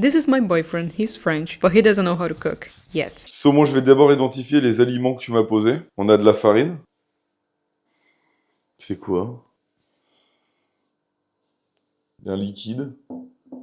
This is my boyfriend, he's French, but he doesn't know how to cook. Yet. Saumon, je vais d'abord identifier les aliments que tu m'as posés. On a de la farine. C'est quoi? Un liquide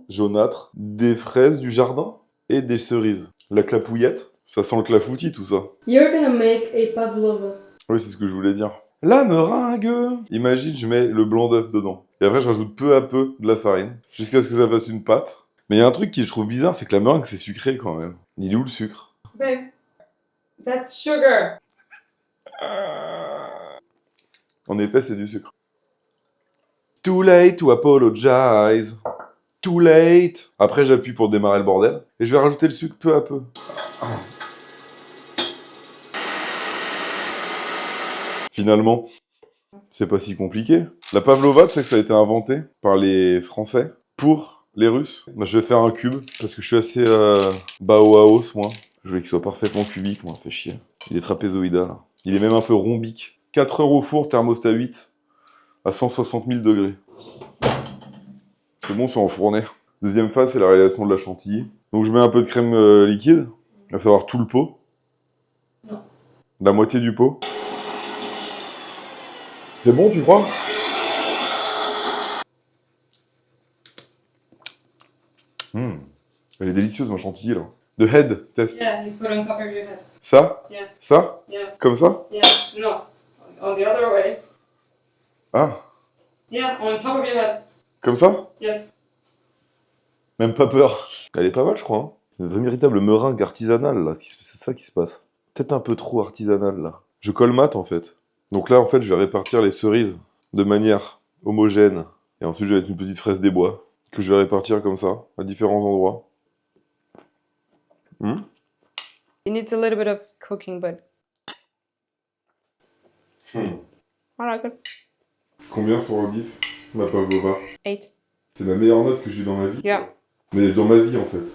jaunâtre, des fraises du jardin et des cerises. La clapouillette, ça sent le clafoutis tout ça. You're gonna make a pavlova. Oui, c'est ce que je voulais dire. La meringue! Imagine, je mets le blanc d'œuf dedans. Et après, je rajoute peu à peu de la farine, jusqu'à ce que ça fasse une pâte. Mais il y a un truc qui je trouve bizarre, c'est que la meringue, c'est sucré quand même. Il est où le sucre? Babe, that's sugar. En effet, c'est du sucre. Too late to apologize. Too late. Après, j'appuie pour démarrer le bordel. Et je vais rajouter le sucre peu à peu. Finalement, c'est pas si compliqué. La pavlova, tu sais que ça a été inventé par les Français pour les Russes. Moi, je vais faire un cube, parce que je suis assez Bauhaus, moi. Je veux qu'il soit parfaitement cubique, moi, fait chier. Il est trapézoïdal. Il est même un peu rhombique. 4 heures au four, thermostat 8, à 160 000 degrés. C'est bon, c'est enfourné. Deuxième phase, c'est la réalisation de la chantilly. Donc je mets un peu de crème liquide, à savoir tout le pot. Non. La moitié du pot. C'est bon, tu crois? Elle est délicieuse, ma chantilly, là. The head test. Yeah, you put on top of your head. Ça? Yeah. Ça? Yeah. Comme ça? Yeah. No. On the other way. Ah, Yeah, on top of your head. comme ça? Yes. Même pas peur. Elle est pas mal, je crois. Hein. Une véritable meringue artisanale, là. C'est ça qui se passe. Peut-être un peu trop artisanal, là. Je colmate, en fait. Donc là, en fait, je vais répartir les cerises de manière homogène. Et ensuite, je vais mettre une petite fraise des bois que je vais répartir comme ça, à différents endroits. It needs a little bit of cooking, but I like it. Combien sur 10, ma pavlova? 8. C'est la meilleure note que j'ai eu dans ma vie. Yeah. Mais dans ma vie, en fait.